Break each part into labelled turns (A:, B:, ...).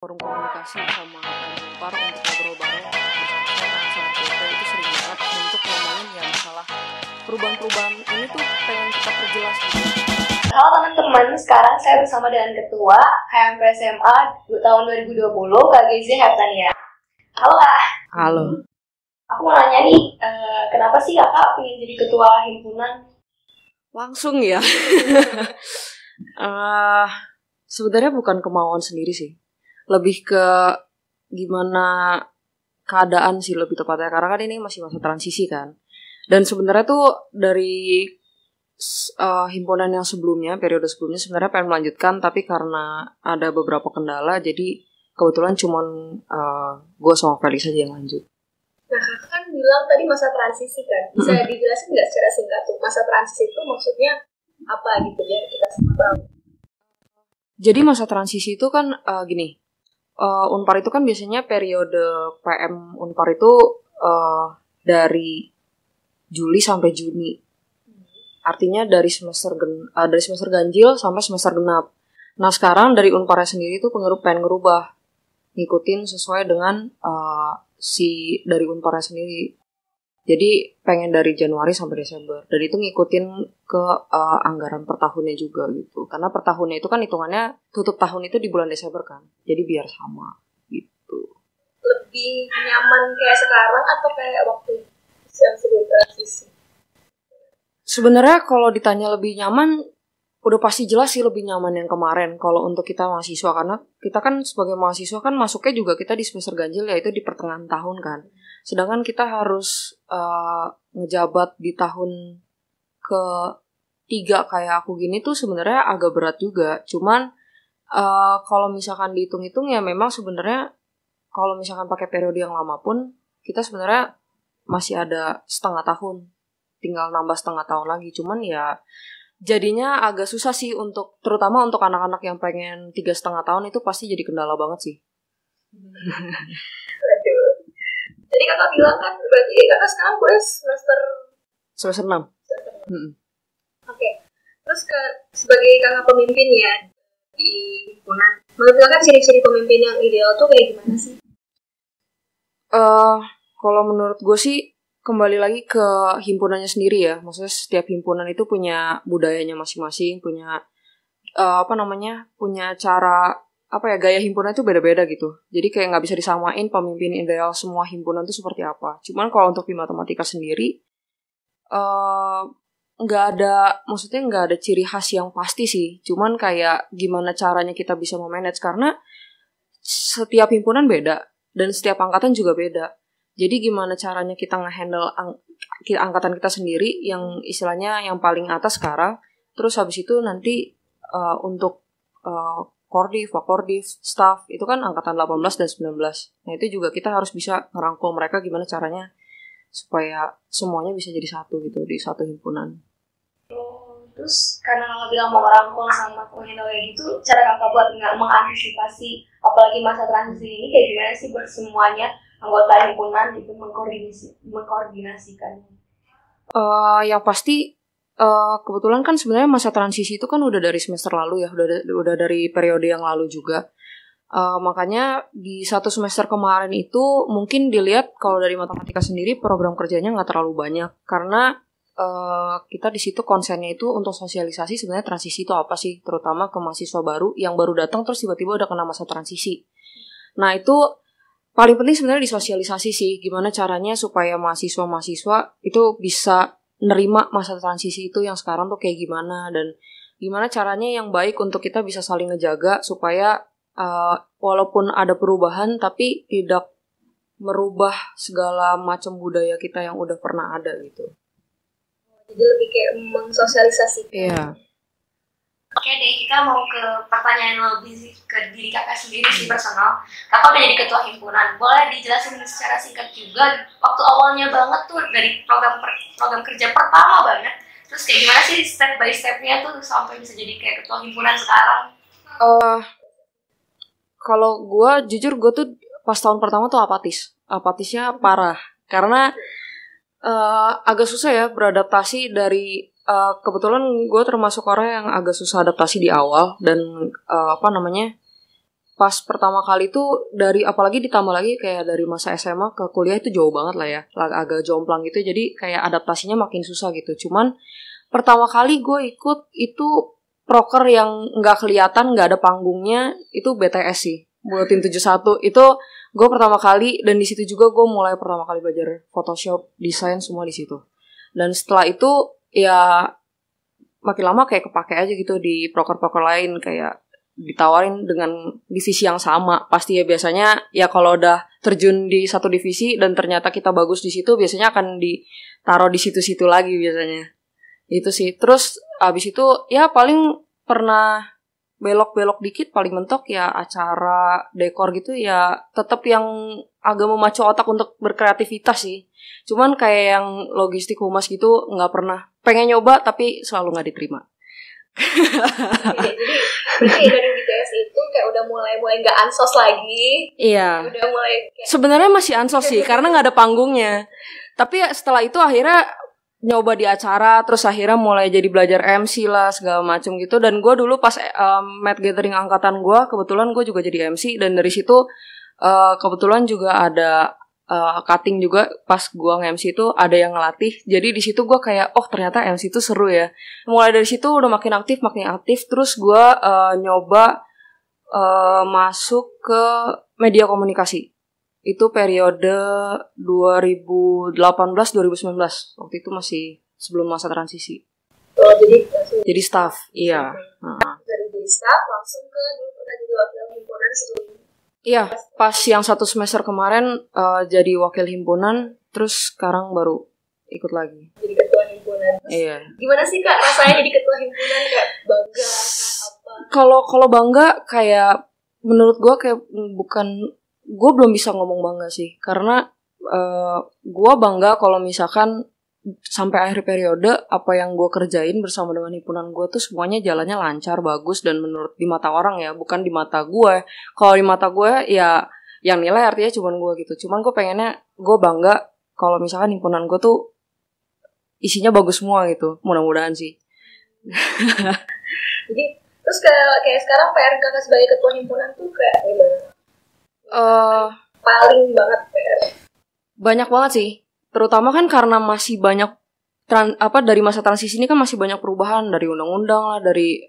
A: forum komunikasi sama Unpar untuk ngobrol bareng bersama sama kita itu sering banget untuk ngomongin yang masalah perubahan-perubahan ini tuh pengen kita perjelas gitu.
B: Halo teman-teman, sekarang saya bersama dengan Ketua HMP SMA tahun 2020, Kak Gizi Heptania. Halo Kak.
A: Halo.
B: Aku mau nanya nih, kenapa sih Kakak pengen jadi Ketua Himpunan?
A: Langsung ya. Sebenarnya bukan kemauan sendiri sih. Lebih ke gimana keadaan sih lebih tepatnya. Karena kan ini masih masa transisi kan. Dan sebenarnya tuh dari himpunan yang sebelumnya, periode sebelumnya sebenarnya pengen melanjutkan. Tapi karena ada beberapa kendala, jadi kebetulan cuman gue sama Felix aja yang lanjut.
C: Nah, Kakak kan bilang tadi masa transisi kan. Bisa dijelasin nggak secara singkat tuh, masa transisi itu maksudnya apa gitu biar kita semua tahu.
A: Jadi masa transisi itu kan gini, Unpar itu kan biasanya periode PM Unpar itu dari Juli sampai Juni. Artinya dari semester ganjil sampai semester genap. Nah sekarang dari Unparnya sendiri itu pengen ngerubah, ngikutin sesuai dengan si dari Unparnya sendiri. Jadi pengen dari Januari sampai Desember. Dan itu ngikutin ke anggaran per tahunnya juga gitu. Karena per tahunnya itu kan hitungannya tutup tahun itu di bulan Desember kan. Jadi biar sama gitu.
C: Lebih nyaman kayak sekarang atau kayak waktu yang sebelum transisi?
A: Sebenarnya kalau ditanya lebih nyaman, udah pasti jelas sih lebih nyaman yang kemarin. Kalau untuk kita mahasiswa, karena kita kan sebagai mahasiswa kan masuknya juga kita di semester ganjil, yaitu di pertengahan tahun kan. Sedangkan kita harus ngejabat di tahun ke-3 kayak aku gini tuh sebenarnya agak berat juga. Cuman kalau misalkan dihitung-hitung ya memang sebenarnya kalau misalkan pakai periode yang lama pun kita sebenarnya masih ada setengah tahun. Tinggal nambah setengah tahun lagi. Cuman ya jadinya agak susah sih untuk, terutama untuk anak-anak yang pengen 3,5 tahun itu pasti jadi kendala banget sih.
C: Aduh. Jadi Kakak bilang kan berarti Kakak sekarang kuliah
A: semester 6.
C: Oke. Terus sebagai Kakak pemimpin ya di himpunan, menurut Kakak ciri-ciri pemimpin yang ideal tuh kayak gimana sih?
A: Kalau menurut gue sih kembali lagi ke himpunannya sendiri ya. Maksudnya setiap himpunan itu punya budayanya masing-masing, punya punya cara gaya himpunan itu beda-beda gitu. Jadi kayak nggak bisa disamain pemimpin ideal semua himpunan itu seperti apa. Cuman kalau untuk di matematika sendiri nggak ada ciri khas yang pasti sih. Cuman kayak gimana caranya kita bisa memanage, karena setiap himpunan beda dan setiap angkatan juga beda. Jadi gimana caranya kita nge-handle angkatan kita sendiri yang istilahnya yang paling atas sekarang. Terus habis itu nanti untuk Kordiv, Wakordif, staff itu kan angkatan 18 dan 19. Nah itu juga kita harus bisa ngerangkul mereka gimana caranya supaya semuanya bisa jadi satu gitu di satu himpunan.
B: Terus karena Kakak bilang mau ngerangkul sama penghandle kayak gitu, cara Kakak buat mengantisipasi apalagi masa transisi ini kayak gimana sih buat semuanya anggota himpunan itu mengkoordinasikannya?
A: Yang pasti kebetulan kan sebenarnya masa transisi itu kan udah dari semester lalu ya, udah dari periode yang lalu juga. Makanya di satu semester kemarin itu mungkin dilihat kalau dari matematika sendiri program kerjanya nggak terlalu banyak, karena kita di situ konsennya itu untuk sosialisasi sebenarnya transisi itu apa sih, terutama ke mahasiswa baru yang baru datang terus tiba-tiba udah kena masa transisi. Nah itu paling penting sebenarnya disosialisasi sih, gimana caranya supaya mahasiswa-mahasiswa itu bisa nerima masa transisi itu yang sekarang tuh kayak gimana, dan gimana caranya yang baik untuk kita bisa saling ngejaga supaya walaupun ada perubahan tapi tidak merubah segala macam budaya kita yang udah pernah ada gitu.
C: Jadi lebih kayak mensosialisasikan.
A: Iya.
B: Oke deh, kita mau ke pertanyaan lebih ke diri Kakak sendiri sih personal. Kakak udah jadi ketua himpunan, boleh dijelasin secara singkat juga waktu awalnya banget tuh dari program kerja pertama banget, terus kayak gimana sih step by stepnya tuh sampai bisa jadi kayak ketua himpunan sekarang?
A: Kalau jujur gue tuh pas tahun pertama tuh apatisnya parah, karena agak susah ya beradaptasi dari kebetulan gue termasuk orang yang agak susah adaptasi di awal, dan pas pertama kali tuh dari apalagi ditambah lagi kayak dari masa SMA ke kuliah itu jauh banget lah ya, agak jomplang gitu, jadi kayak adaptasinya makin susah gitu. Cuman pertama kali gue ikut itu proker yang nggak kelihatan, nggak ada panggungnya, itu BTS sih, Buletin 71 itu gue pertama kali, dan di situ juga gue mulai pertama kali belajar Photoshop, desain semua di situ. Dan setelah itu ya makin lama kayak kepake aja gitu di proker-proker lain, kayak ditawarin dengan divisi yang sama. Pasti ya biasanya ya kalau udah terjun di satu divisi dan ternyata kita bagus di situ, biasanya akan ditaruh di situ-situ lagi biasanya. Itu sih. Terus abis itu ya paling pernah belok-belok dikit, paling mentok ya acara dekor gitu ya, tetap yang agak memacu otak untuk berkreativitas sih. Cuman kayak yang logistik humas gitu nggak pernah. Pengen nyoba tapi selalu nggak diterima.
C: Jadi berarti dari BTS itu kayak udah mulai nggak ansos lagi.
A: Iya.
C: Udah mulai kayak...
A: Sebenarnya masih ansos sih karena nggak ada panggungnya. Tapi setelah itu akhirnya nyoba di acara, terus akhirnya mulai jadi belajar MC lah segala macam gitu. Dan gue dulu pas Mad Gathering angkatan gue, kebetulan gue juga jadi MC, dan dari situ kebetulan juga ada cutting juga pas gue nge-MC itu ada yang ngelatih. Jadi di situ gue kayak ternyata MC itu seru ya. Mulai dari situ udah makin aktif. Terus gue nyoba masuk ke media komunikasi. Itu periode 2018-2019. Waktu itu masih sebelum masa transisi.
C: Oh, jadi
A: staff, iya.
C: Dari jadi staff langsung ke dulu pernah jadi wakil himpunan sebelum.
A: Iya, pas yang 1 semester kemarin jadi wakil himpunan, terus sekarang baru ikut lagi.
C: Jadi ketua himpunan. Terus
A: iya.
C: Gimana sih Kak rasanya jadi ketua himpunan, kayak bangga apa?
A: Kalau bangga kayak menurut gue kayak gue belum bisa ngomong bangga sih, karena gue bangga kalau misalkan sampai akhir periode apa yang gue kerjain bersama dengan himpunan gue tuh semuanya jalannya lancar, bagus, dan menurut di mata orang ya, bukan di mata gue. Kalau di mata gue ya yang nilai artinya cuman gue gitu. Cuman gue pengennya, gue bangga kalau misalkan himpunan gue tuh isinya bagus semua gitu. Mudah-mudahan sih.
C: Jadi terus kayak sekarang PR kakak sebagai ketua himpunan tuh kayak gimana? Paling banget PR.
A: Banyak banget sih. Terutama kan karena masih banyak dari masa transisi ini kan masih banyak perubahan dari undang-undang lah, dari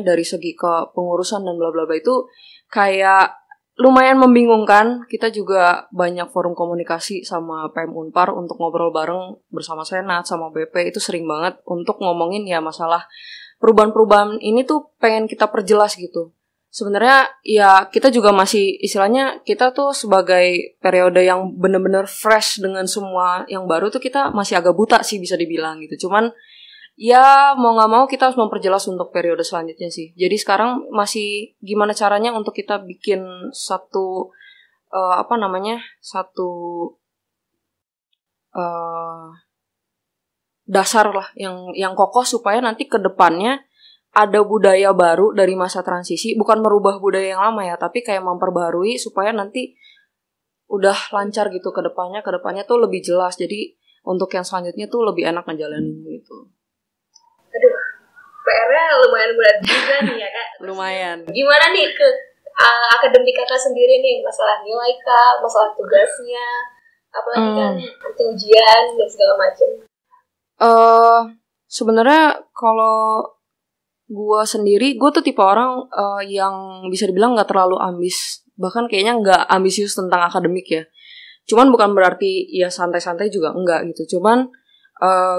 A: dari segi kepengurusan dan bla bla bla, itu kayak lumayan membingungkan. Kita juga banyak forum komunikasi sama PM Unpar untuk ngobrol bareng bersama Senat sama BP, itu sering banget untuk ngomongin ya masalah perubahan-perubahan ini tuh pengen kita perjelas gitu. Sebenarnya ya kita juga masih istilahnya kita tuh sebagai periode yang bener-bener fresh dengan semua yang baru tuh kita masih agak buta sih bisa dibilang gitu. Cuman ya mau gak mau kita harus memperjelas untuk periode selanjutnya sih. Jadi sekarang masih gimana caranya untuk kita bikin satu dasar lah yang kokoh supaya nanti ke depannya ada budaya baru dari masa transisi, bukan merubah budaya yang lama ya, tapi kayak memperbarui supaya nanti udah lancar gitu ke depannya tuh lebih jelas. Jadi untuk yang selanjutnya tuh lebih enak ngejalanin gitu.
C: Aduh, PR-nya lumayan berat juga nih ya Kak.
A: Lumayan.
C: Gimana nih ke akademik kakak sendiri nih, masalah nilai Kak, masalah tugasnya, apalagi kan nanti ujian dan segala macam.
A: Sebenarnya kalau gue sendiri, gue tuh tipe orang yang bisa dibilang gak terlalu ambis. Bahkan kayaknya gak ambisius tentang akademik ya. Cuman bukan berarti ya santai-santai juga enggak gitu. Cuman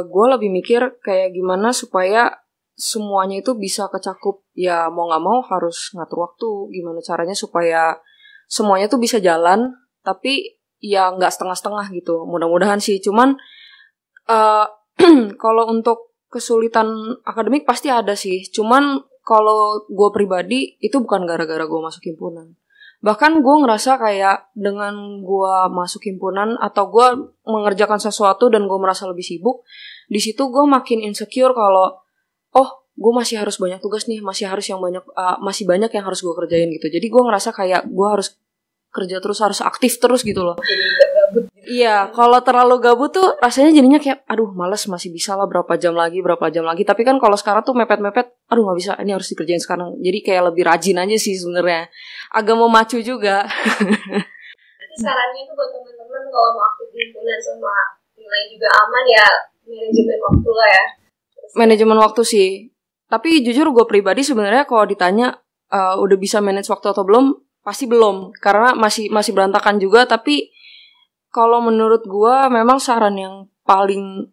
A: gue lebih mikir kayak gimana supaya semuanya itu bisa kecakup. Ya mau gak mau harus ngatur waktu. Gimana caranya supaya semuanya tuh bisa jalan, tapi ya gak setengah-setengah gitu. Mudah-mudahan sih. Cuman kalau untuk kesulitan akademik pasti ada sih. Cuman kalau gue pribadi itu bukan gara-gara gue masuk himpunan. Bahkan gue ngerasa kayak dengan gue masuk himpunan atau gue mengerjakan sesuatu dan gue merasa lebih sibuk, di situ gue makin insecure kalau gue masih harus banyak tugas nih, masih banyak yang harus gue kerjain gitu. Jadi gue ngerasa kayak gue harus kerja terus, harus aktif terus gitu loh.
C: Jadi gak gabut gitu.
A: Iya, kalau terlalu gabut tuh rasanya jadinya kayak aduh males, masih bisa lah berapa jam lagi. Tapi kan kalau sekarang tuh mepet-mepet, aduh nggak bisa, ini harus dikerjain sekarang. Jadi kayak lebih rajin aja sih sebenarnya. Agak memacu juga.
C: Nanti sarannya tuh buat teman-teman kalau mau aktif di himpunan sama nilai juga aman ya, manajemen waktu lah ya.
A: Manajemen waktu sih. Tapi jujur gue pribadi sebenarnya kalau ditanya udah bisa manage waktu atau belum, pasti belum. Karena masih berantakan juga. Tapi kalau menurut gue memang saran yang paling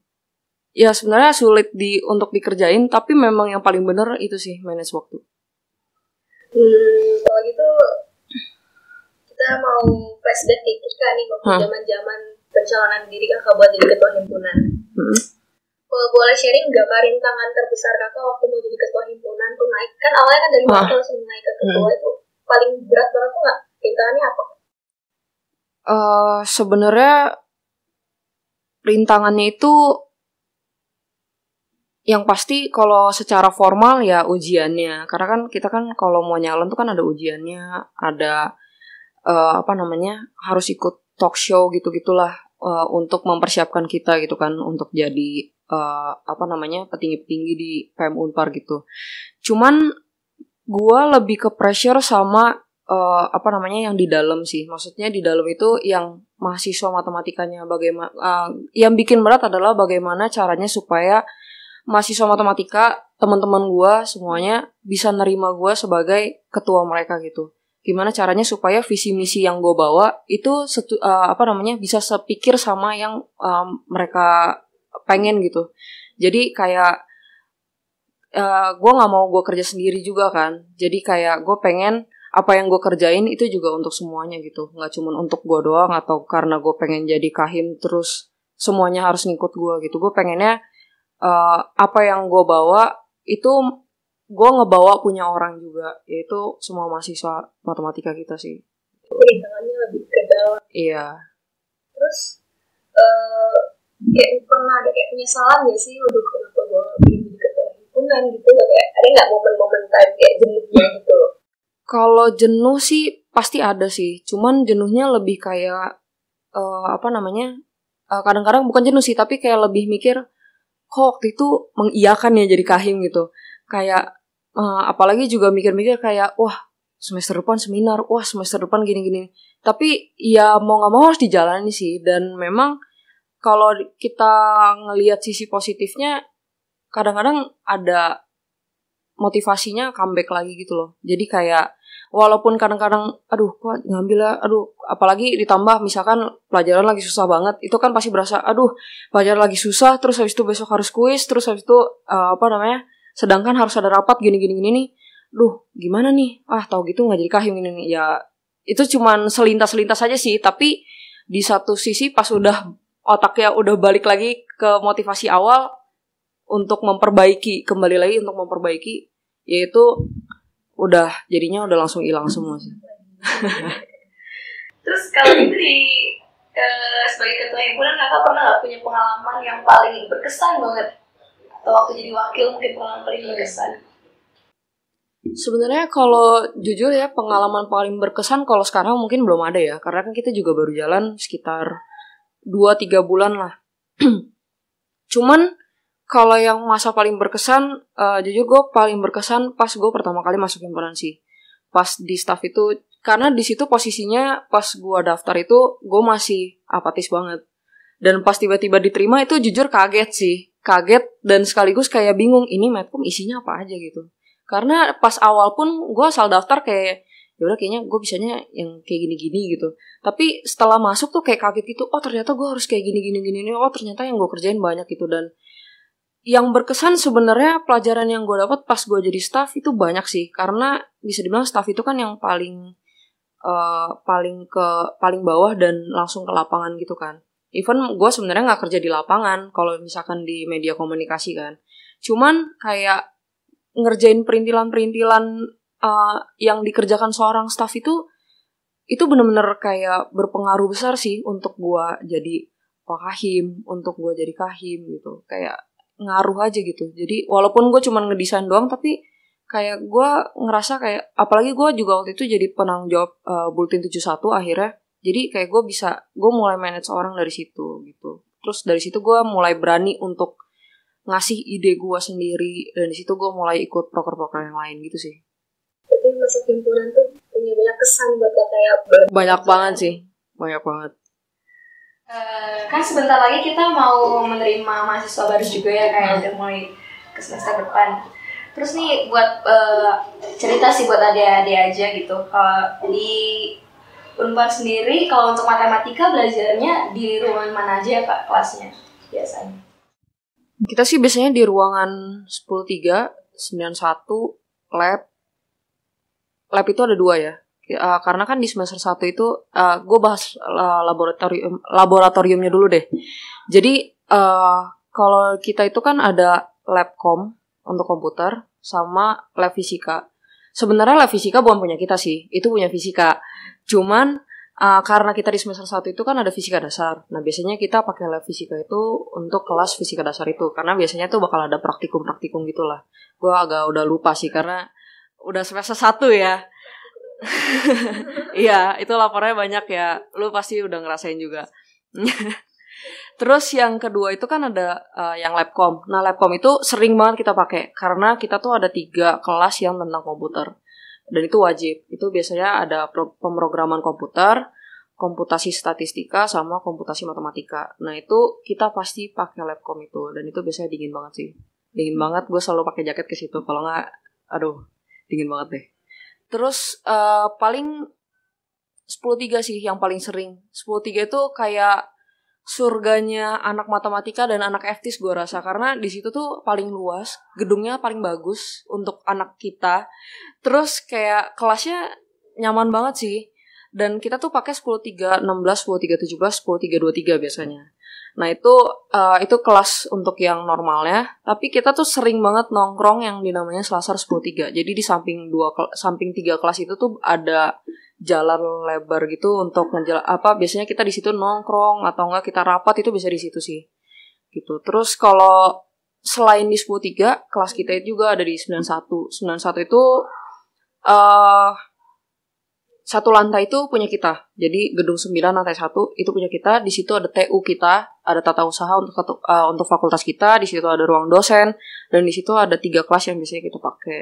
A: ya sebenarnya sulit untuk dikerjain, tapi memang yang paling benar itu sih manage waktu.
C: Kalau gitu kita mau flashback dikit kan nih waktu zaman-zaman pencalonan diri kakak buat jadi ketua himpunan. Kalau boleh sharing nggak Kak, rintangan terbesar kakak waktu mau jadi ketua himpunan tuh naik kan awalnya kan dari wakil langsung naik ke ketua itu paling berat banget tuh nggak? Rintangannya apa?
A: Sebenarnya rintangannya itu yang pasti kalau secara formal ya ujiannya, karena kan kita kan kalau mau nyalon tuh kan ada ujiannya, ada harus ikut talk show gitu-gitulah untuk mempersiapkan kita gitu kan untuk jadi petinggi-petinggi di PM Unpar gitu. Cuman gue lebih ke pressure sama yang di dalam sih. Maksudnya di dalam itu yang mahasiswa matematikanya bagaimana yang bikin berat adalah bagaimana caranya supaya mahasiswa matematika teman-teman gue semuanya bisa nerima gue sebagai ketua mereka gitu. Gimana caranya supaya visi misi yang gue bawa itu bisa sepikir sama yang mereka pengen gitu. Jadi kayak gue nggak mau gue kerja sendiri juga kan. Jadi kayak gue pengen apa yang gue kerjain itu juga untuk semuanya gitu, nggak cuma untuk gue doang atau karena gue pengen jadi kahim terus semuanya harus ngikut gue gitu. Gue pengennya apa yang gue bawa itu gue ngebawa punya orang juga, yaitu semua mahasiswa matematika kita sih.
C: Rintangannya lebih ke dalam.
A: Iya.
C: Terus kayak pernah ada kayak penyesalan gak sih, waduh kenapa gue jadi ketua himpunan gitu, kayak ada nggak momen-momen time kayak jenuhnya gitu loh?
A: Kalau jenuh sih pasti ada sih, cuman jenuhnya lebih kayak kadang-kadang bukan jenuh sih, tapi kayak lebih mikir kok waktu itu mengiyakan ya jadi kahim gitu. Kayak apalagi juga mikir-mikir kayak wah semester depan seminar, wah semester depan gini-gini. Tapi ya mau gak mau harus dijalani sih. Dan memang kalau kita ngelihat sisi positifnya, kadang-kadang ada motivasinya comeback lagi gitu loh. Jadi kayak walaupun kadang-kadang aduh kok ngambil lah, aduh apalagi ditambah misalkan pelajaran lagi susah banget, itu kan pasti berasa aduh pelajaran lagi susah, terus habis itu besok harus kuis, terus habis itu sedangkan harus ada rapat gini-gini nih, duh gimana nih, tahu gitu nggak jadi kahim ini nih. Ya itu cuman selintas-selintas aja sih, tapi di satu sisi pas udah otaknya udah balik lagi ke motivasi awal untuk kembali lagi untuk memperbaiki, yaitu udah jadinya udah langsung hilang semua sih.
B: Terus kalau itu sebagai ketua himpunan kakak pernah nggak punya pengalaman yang paling berkesan banget, atau waktu jadi wakil mungkin pengalaman paling berkesan?
A: Sebenarnya kalau jujur ya pengalaman paling berkesan kalau sekarang mungkin belum ada ya, karena kan kita juga baru jalan sekitar 2-3 bulan lah. Cuman kalau yang masa paling berkesan, jujur gue paling berkesan pas gue pertama kali masuk himpunan sih. Pas di staff itu, karena di situ posisinya pas gue daftar itu gue masih apatis banget. Dan pas tiba-tiba diterima itu jujur kaget sih. Kaget dan sekaligus kayak bingung, ini medcom isinya apa aja gitu. Karena pas awal pun gue asal daftar kayak, yaudah kayaknya gue bisanya yang kayak gini-gini gitu. Tapi setelah masuk tuh kayak kaget gitu, oh ternyata gue harus kayak gini-gini, oh ternyata yang gue kerjain banyak gitu. Dan yang berkesan sebenarnya pelajaran yang gue dapat pas gue jadi staff itu banyak sih, karena bisa dibilang staff itu kan yang paling bawah dan langsung ke lapangan gitu kan. Even gue sebenarnya nggak kerja di lapangan kalau misalkan di media komunikasi kan, cuman kayak ngerjain perintilan-perintilan yang dikerjakan seorang staff itu benar-benar kayak berpengaruh besar sih untuk gue jadi kahim, untuk gue jadi kahim gitu, kayak ngaruh aja gitu. Jadi walaupun gue cuma ngedesain doang, tapi kayak gue ngerasa kayak, apalagi gue juga waktu itu jadi penanggung jawab Bulletin 71 akhirnya. Jadi kayak gue mulai manage orang dari situ gitu. Terus dari situ gue mulai berani untuk ngasih ide gue sendiri, dan di situ gue mulai ikut proker-proker yang lain gitu sih.
C: Jadi masuk himpunan tuh punya banyak kesan buat kakak ya?
A: Banyak banget sih, banyak banget.
B: Kan sebentar lagi kita mau menerima mahasiswa baru juga ya, kayak udah mulai ke semester depan. Terus nih buat cerita sih buat adik-adik aja gitu. Kalau di Unpar sendiri, kalau untuk matematika belajarnya di ruangan mana aja ya Kak kelasnya biasanya?
A: Kita sih biasanya di ruangan 10.3, 91, lab. Lab itu ada 2 ya. Karena kan di semester 1 itu, gue bahas laboratoriumnya dulu deh. Jadi, kalau kita itu kan ada lab kom untuk komputer, sama lab fisika. Sebenarnya lab fisika bukan punya kita sih, itu punya fisika. Cuman karena kita di semester 1 itu kan ada fisika dasar. Nah biasanya kita pakai lab fisika itu untuk kelas fisika dasar itu, karena biasanya tuh bakal ada praktikum gitulah. Gue udah lupa sih karena udah semester 1 ya. Iya, itu laporannya banyak ya. Lu pasti udah ngerasain juga. Terus yang kedua itu kan ada yang labcom. Nah labcom itu sering banget kita pakai karena kita tuh ada 3 kelas yang tentang komputer. Dan itu wajib. Itu biasanya ada pemrograman komputer, komputasi statistika, sama komputasi matematika. Nah itu kita pasti pakai labcom itu. Dan itu biasanya dingin banget sih. Dingin banget, gue selalu pakai jaket ke situ. Kalau nggak, aduh, dingin banget deh. Terus paling 10.3 sih yang paling sering. 10.3 itu kayak surganya anak matematika dan anak FTIS gue rasa, karena di situ tuh paling luas, gedungnya paling bagus untuk anak kita. Terus kayak kelasnya nyaman banget sih. Dan kita tuh pakai 10.3, 16, 10.3, 17, 10.3, 23 biasanya. Nah itu kelas untuk yang normalnya. Tapi kita tuh sering banget nongkrong yang dinamanya Selasar 10.3. Jadi di samping 3 kelas itu tuh ada jalan lebar gitu untuk biasanya kita di situ nongkrong atau enggak kita rapat, itu bisa di situ sih. Gitu. Terus kalau selain di 10.3, kelas kita itu juga ada di 91. 91 itu satu lantai itu punya kita. Jadi gedung 9 lantai 1 itu punya kita. Di situ ada TU kita, ada tata usaha untuk fakultas kita. Di situ ada ruang dosen, dan di situ ada 3 kelas yang biasanya kita pakai.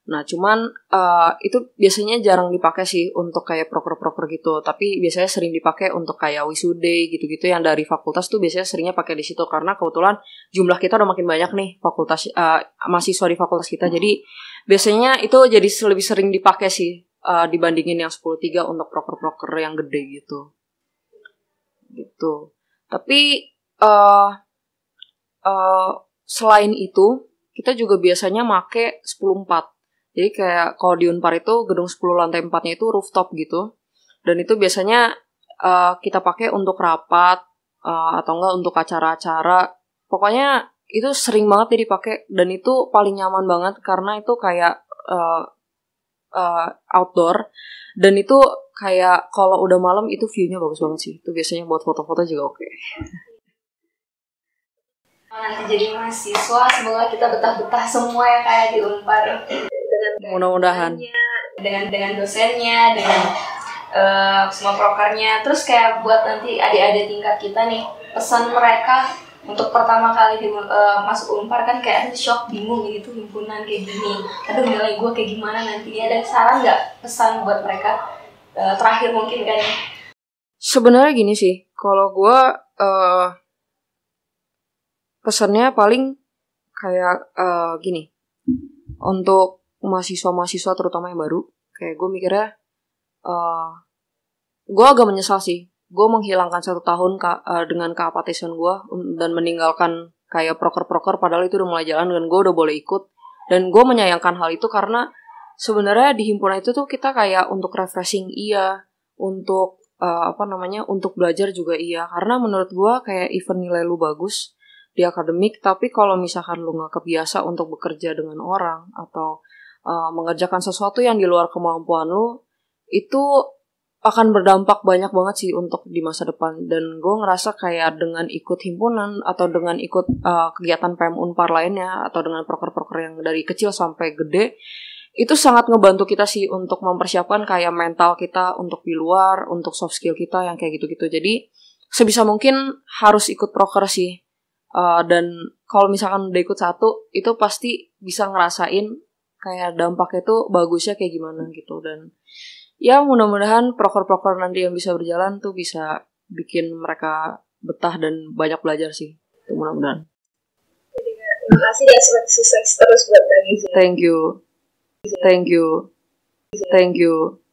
A: Nah, cuman itu biasanya jarang dipakai sih untuk kayak proker-proker gitu. Tapi biasanya sering dipakai untuk kayak wisude gitu-gitu yang dari fakultas tuh biasanya seringnya pakai di situ, karena kebetulan jumlah kita udah makin banyak nih fakultas mahasiswa di fakultas kita. Jadi biasanya itu jadi lebih sering dipakai sih dibandingin yang 10.3 untuk proker-proker yang gede gitu. Gitu. Tapi selain itu kita juga biasanya make 10.4. Jadi kayak kalau di Unpar itu gedung 10 lantai 4-nya itu rooftop gitu. Dan itu biasanya kita pakai untuk rapat atau enggak untuk acara-acara. Pokoknya itu sering banget dipakai, dan itu paling nyaman banget karena itu kayak outdoor, dan itu kayak kalau udah malam itu view-nya bagus banget sih. Itu biasanya buat foto-foto juga oke.
B: Nanti jadi mahasiswa, semoga kita betah-betah semua ya kayak di Unpar.
A: Mudah-mudahan.
B: Dengan dosennya, dengan semua prokernya. Terus kayak buat nanti adik-adik tingkat kita nih, pesan mereka untuk pertama kali masuk Unpar kan kayak shock, bingung gitu, himpunan kayak gini. Aduh nilai gue kayak gimana nantinya. Ada saran nggak, pesan buat mereka terakhir mungkin kan?
A: Sebenarnya gini sih, kalau gue pesannya paling kayak gini. Untuk mahasiswa terutama yang baru, kayak gue mikirnya gue agak menyesal sih. Gue menghilangkan 1 tahun dengan keapatisan gue dan meninggalkan kayak proker-proker, padahal itu udah mulai jalan dan gue udah boleh ikut. Dan gue menyayangkan hal itu karena sebenarnya di himpunan itu tuh kita kayak untuk refreshing iya, untuk untuk belajar juga iya. Karena menurut gue kayak even nilai lu bagus di akademik, tapi kalau misalkan lu gak kebiasa untuk bekerja dengan orang atau mengerjakan sesuatu yang di luar kemampuan lu, itu akan berdampak banyak banget sih untuk di masa depan. Dan gue ngerasa kayak dengan ikut himpunan atau dengan ikut kegiatan PM Unpar lainnya atau dengan proker-proker yang dari kecil sampai gede, itu sangat ngebantu kita sih untuk mempersiapkan kayak mental kita untuk di luar, untuk soft skill kita yang kayak gitu-gitu. Jadi sebisa mungkin harus ikut proker sih. Dan kalau misalkan udah ikut satu, itu pasti bisa ngerasain kayak dampaknya tuh bagusnya kayak gimana gitu. Dan ya mudah-mudahan proker-proker nanti yang bisa berjalan tuh bisa bikin mereka betah dan banyak belajar sih. Itu mudah-mudahan.
C: Terima kasih dan sukses terus buat Kak Gizi.
A: Thank you.